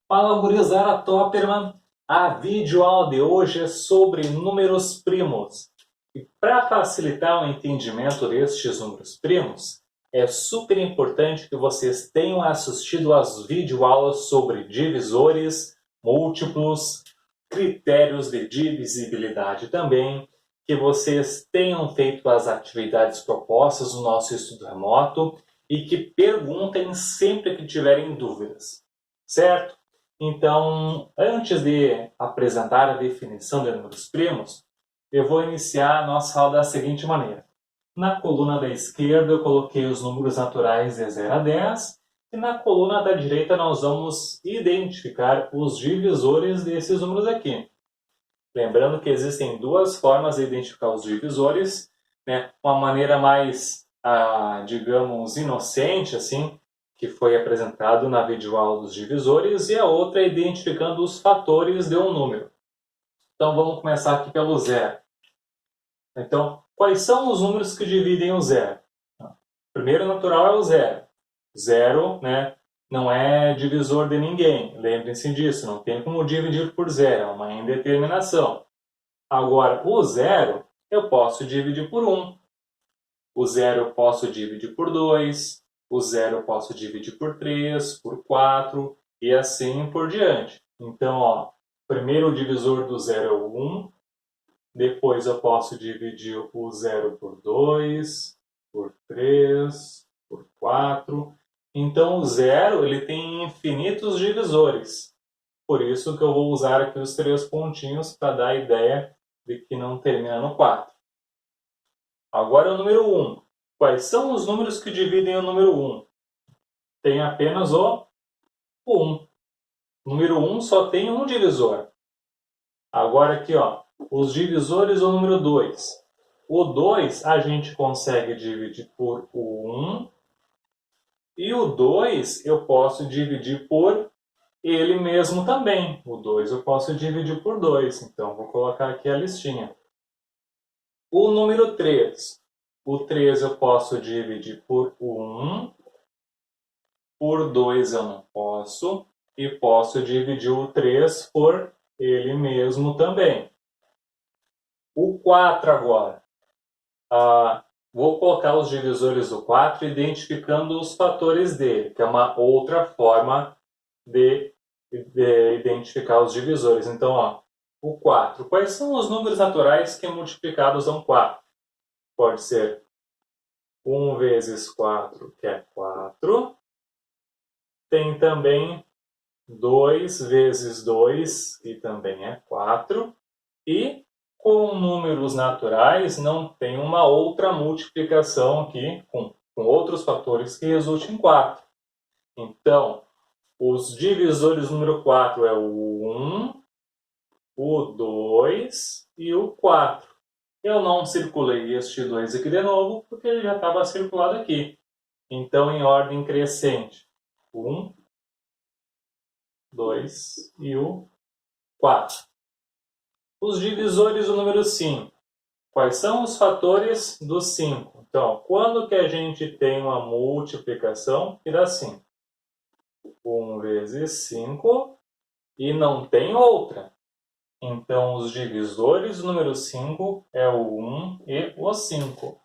Fala, gurizada Topperman! A videoaula de hoje é sobre números primos. E para facilitar o entendimento destes números primos, é super importante que vocês tenham assistido às videoaulas sobre divisores, múltiplos, critérios de divisibilidade também, que vocês tenham feito as atividades propostas no nosso estudo remoto e que perguntem sempre que tiverem dúvidas, certo? Então, antes de apresentar a definição de números primos, eu vou iniciar a nossa aula da seguinte maneira. Na coluna da esquerda eu coloquei os números naturais de 0 a 10 e na coluna da direita nós vamos identificar os divisores desses números aqui. Lembrando que existem duas formas de identificar os divisores, né? Uma maneira mais, digamos, inocente, assim, que foi apresentado na videoaula dos divisores, e a outra é identificando os fatores de um número. Então vamos começar aqui pelo zero. Então, quais são os números que dividem o zero? O primeiro natural é o zero. Zero, né, não é divisor de ninguém. Lembrem-se disso, não tem como dividir por zero, é uma indeterminação. Agora, o zero eu posso dividir por 1. O zero eu posso dividir por 2. O zero eu posso dividir por 3, por 4 e assim por diante. Então, ó, primeiro o divisor do zero é o 1. Depois eu posso dividir o zero por 2, por 3, por 4. Então, o zero ele tem infinitos divisores. Por isso que eu vou usar aqui os 3 pontinhos para dar a ideia de que não termina no 4. Agora o número 1. Quais são os números que dividem o número 1? Tem apenas o 1. O número 1 só tem um divisor. Agora aqui, ó, os divisores do número 2. O 2 a gente consegue dividir por 1. E o 2 eu posso dividir por ele mesmo também. O 2 eu posso dividir por 2. Então, vou colocar aqui a listinha. O número 3. O 3 eu posso dividir por 1. Por 2 eu não posso. E posso dividir o 3 por ele mesmo também. O 4 agora. Vou colocar os divisores do 4 identificando os fatores dele, que é uma outra forma de identificar os divisores. Então, ó, o 4. Quais são os números naturais que multiplicados dão 4? Pode ser 1 vezes 4, que é 4. Tem também 2 vezes 2, que também é 4. E com números naturais não tem uma outra multiplicação aqui com outros fatores que resulte em 4. Então, os divisores do número 4 é o 1, o 2 e o 4. Eu não circulei este 2 aqui de novo, porque ele já estava circulado aqui. Então, em ordem crescente, 1, 2 e o 4. Os divisores do número 5. Quais são os fatores do 5? Então, quando que a gente tem uma multiplicação que dá 5? 1 vezes 5 e não tem outra. Então, os divisores do número 5 é o 1 e o 5.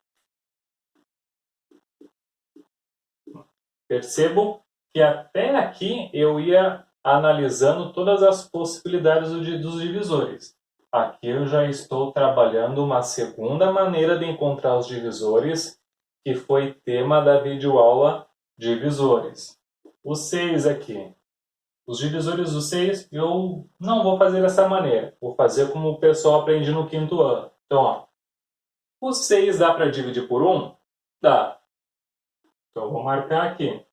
Percebam que até aqui eu ia analisando todas as possibilidades dos divisores. Aqui eu já estou trabalhando uma segunda maneira de encontrar os divisores, que foi tema da videoaula divisores. O 6 aqui. Os divisores do 6 eu não vou fazer dessa maneira. Vou fazer como o pessoal aprende no 5º ano. Então, ó, o 6 dá para dividir por 1? Dá. Então, eu vou marcar aqui.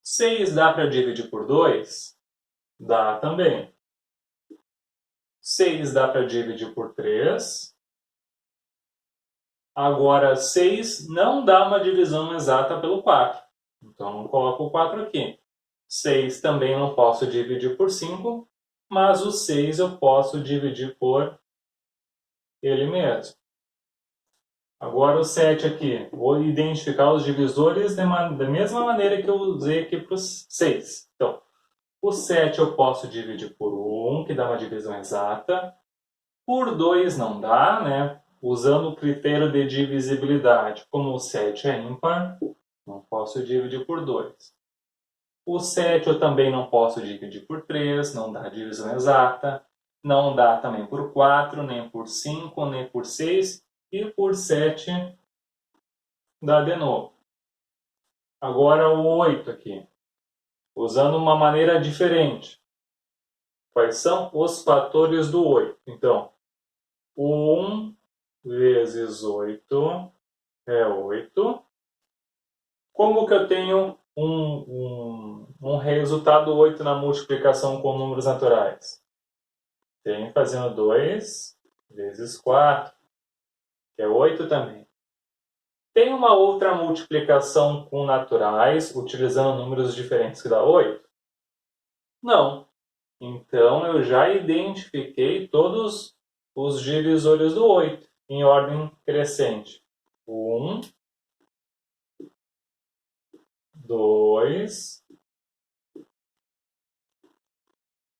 6 dá para dividir por 2? Dá também. 6 dá para dividir por 3. Agora, 6 não dá uma divisão exata pelo 4. Então, não coloco o 4 aqui. 6 também não posso dividir por 5, mas o 6 eu posso dividir por ele mesmo. Agora o 7 aqui. Vou identificar os divisores da mesma maneira que eu usei aqui para o 6. Então, O 7 eu posso dividir por 1, que dá uma divisão exata. Por 2 não dá, né? Usando o critério de divisibilidade, como o 7 é ímpar, não posso dividir por 2. O 7 eu também não posso dividir por 3, não dá divisão exata. Não dá também por 4, nem por 5, nem por 6. E por 7 dá de novo. Agora o 8 aqui, usando uma maneira diferente. Quais são os fatores do 8? Então, 1 vezes 8 é 8. Como que eu tenho um resultado 8 na multiplicação com números naturais? Tenho fazendo 2 vezes 4, que é 8 também. Tem uma outra multiplicação com naturais, utilizando números diferentes que dá 8? Não. Então, eu já identifiquei todos os divisores do 8, em ordem crescente. 1, 2,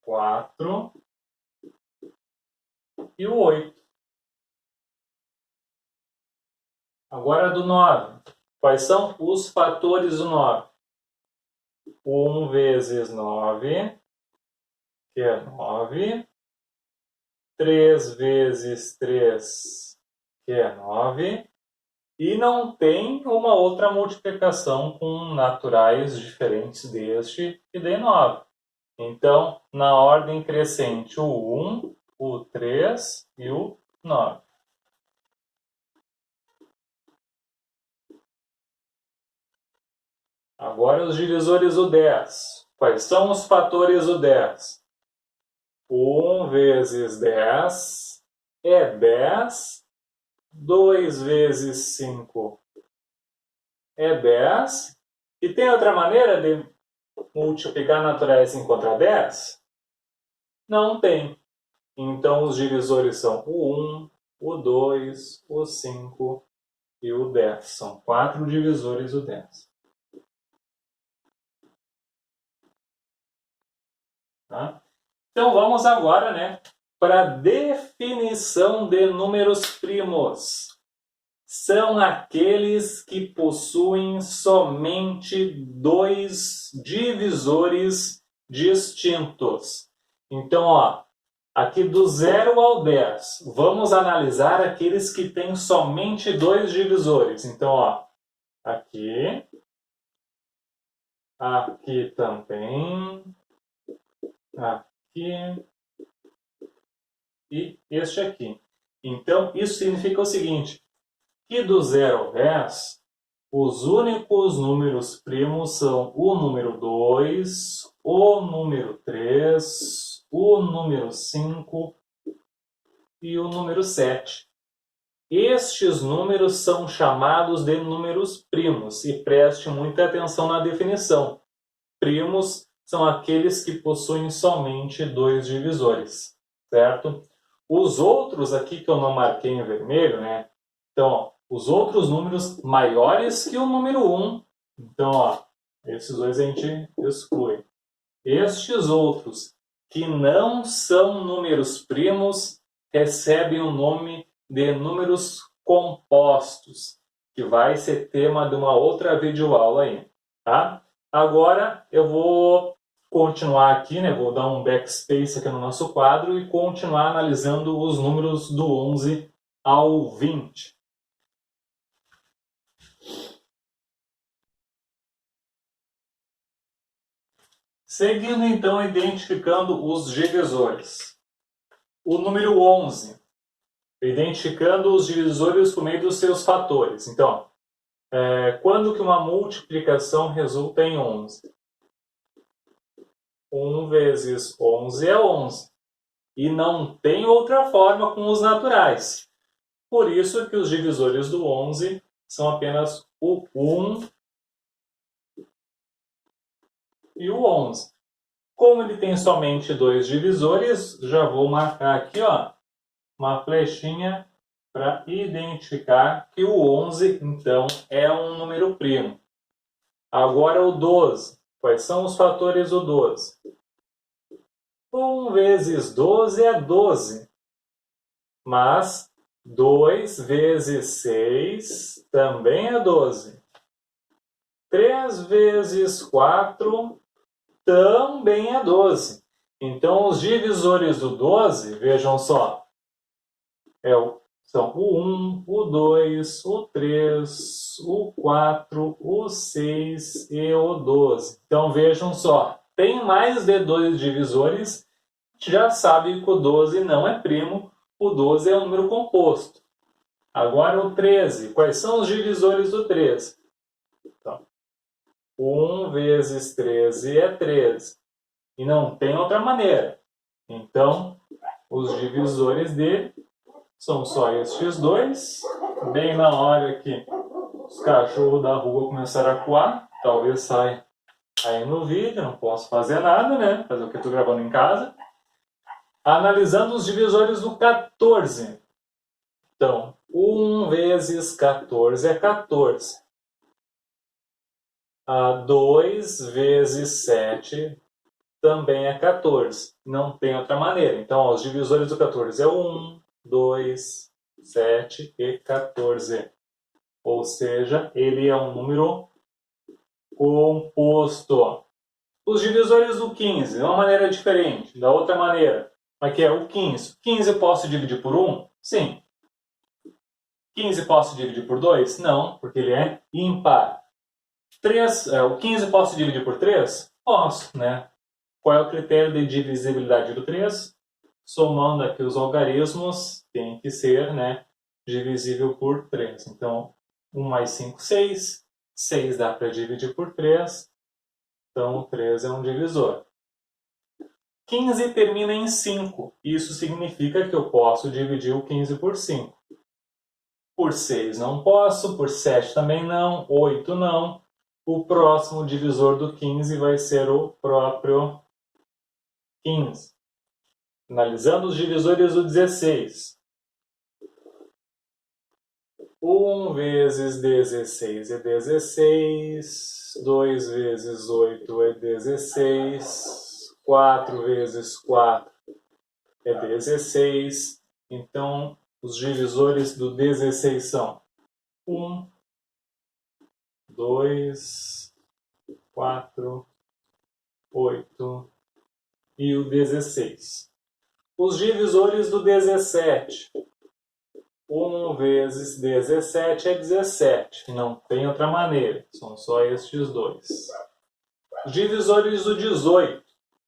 4 e o 8. Agora do 9. Quais são os fatores do 9? 1 vezes 9, que é 9. 3 vezes 3, que é 9. E não tem uma outra multiplicação com naturais diferentes deste, que dê 9. Então, na ordem crescente, o 1, o 3 e o 9. Agora os divisores do 10. Quais são os fatores do 10? 1 vezes 10 é 10. 2 vezes 5 é 10. E tem outra maneira de multiplicar naturais e encontrar 10? Não tem. Então os divisores são o 1, o 2, o 5 e o 10. São 4 divisores do 10. Tá? Então vamos agora, né, para a definição de números primos. São aqueles que possuem somente dois divisores distintos. Então, ó, aqui do 0 ao 10, vamos analisar aqueles que têm somente dois divisores. Então, ó, aqui também, aqui e este aqui. Então, isso significa o seguinte, que do 0 ao 10, os únicos números primos são o número 2, o número 3, o número 5 e o número 7. Estes números são chamados de números primos, e preste muita atenção na definição. Primos são aqueles que possuem somente dois divisores, certo? Os outros aqui que eu não marquei em vermelho, né? Então, ó, os outros números maiores que o número 1. Então, ó, esses dois a gente exclui. Estes outros que não são números primos recebem o nome de números compostos, que vai ser tema de uma outra videoaula aí, tá? Agora eu vou continuar aqui, né? Vou dar um backspace aqui no nosso quadro e continuar analisando os números do 11 ao 20. Seguindo então, identificando os divisores. O número 11, identificando os divisores por meio dos seus fatores. Então, quando que uma multiplicação resulta em 11? 1 vezes 11 é 11. E não tem outra forma com os naturais. Por isso que os divisores do 11 são apenas o 1 e o 11. Como ele tem somente dois divisores, já vou marcar aqui, ó, uma flechinha para identificar que o 11, então, é um número primo. Agora o 12. Quais são os fatores do 12? 1 vezes 12 é 12. Mas 2 vezes 6 também é 12. 3 vezes 4 também é 12. Então, os divisores do 12, vejam só, são o 1, o 2, o 3, o 4, o 6 e o 12. Então, vejam só, tem mais de 2 divisores, já sabe que o 12 não é primo, o 12 é um número composto. Agora o 13, quais são os divisores do 13? Então, 1 vezes 13 é 13. E não tem outra maneira. Então, os divisores dele são só estes dois. Bem na hora que os cachorros da rua começaram a coar, talvez saia aí no vídeo, não posso fazer nada, né? Fazer o que eu estou gravando em casa. Analisando os divisores do 14. Então, 1 vezes 14 é 14. 2 vezes 7 também é 14. Não tem outra maneira. Então, ó, os divisores do 14 é 1, 2, 7 e 14. Ou seja, ele é um número composto. Os divisores do 15, de uma maneira diferente, da outra maneira. Aqui é o 15. 15 eu posso dividir por 1? Sim. 15 posso dividir por 2? Não, porque ele é ímpar. O 15 posso dividir por 3? Posso, né? Qual é o critério de divisibilidade do 3? Somando aqui os algarismos, tem que ser, né, divisível por 3. Então, 1 mais 5, 6. 6 dá para dividir por 3. Então, 3 é um divisor. 15 termina em 5. Isso significa que eu posso dividir o 15 por 5. Por 6 não posso, por 7 também não, 8 não. O próximo divisor do 15 vai ser o próprio 15. Analisando os divisores do 16. 1 vezes 16 é 16. 2 vezes 8 é 16. 4 vezes 4 é 16. Então, os divisores do 16 são 1, 2, 4, 8 e o 16. Os divisores do 17. 1 vezes 17 é 17. Não tem outra maneira. São só estes dois. Os divisores do 18.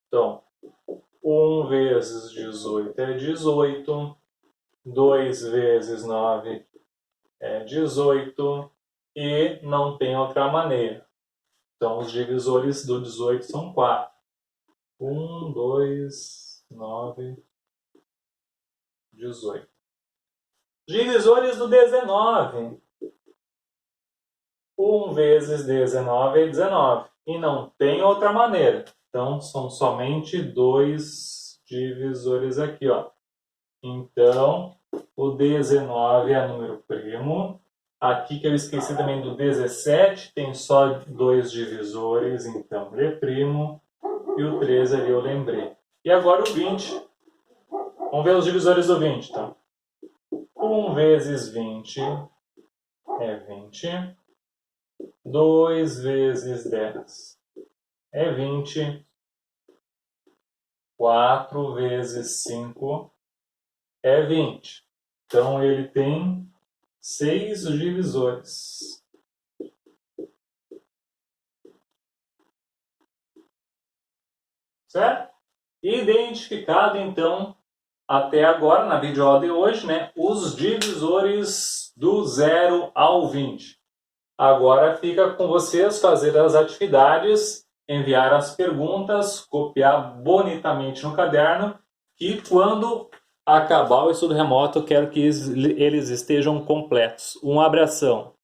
Então, 1 vezes 18 é 18. 2 vezes 9 é 18. E não tem outra maneira. Então, os divisores do 18 são 4. 1, 2, 9, 18. Divisores do 19. 1 vezes 19 é 19. E não tem outra maneira. Então, são somente 2 divisores aqui, ó. Então, o 19 é número primo. Aqui que eu esqueci também do 17, tem só 2 divisores, então ele é primo. E o 13 ali eu lembrei. E agora o 20. Vamos ver os divisores do 20, então. 1 vezes 20 é 20. 2 vezes 10 é 20. 4 vezes 5 é 20. Então, ele tem 6 divisores. Certo? Identificado, então, até agora, na videoaula de hoje, né, os divisores do 0 ao 20. Agora fica com vocês fazer as atividades, enviar as perguntas, copiar bonitamente no caderno, e quando acabar o estudo remoto, eu quero que eles estejam completos. Um abração!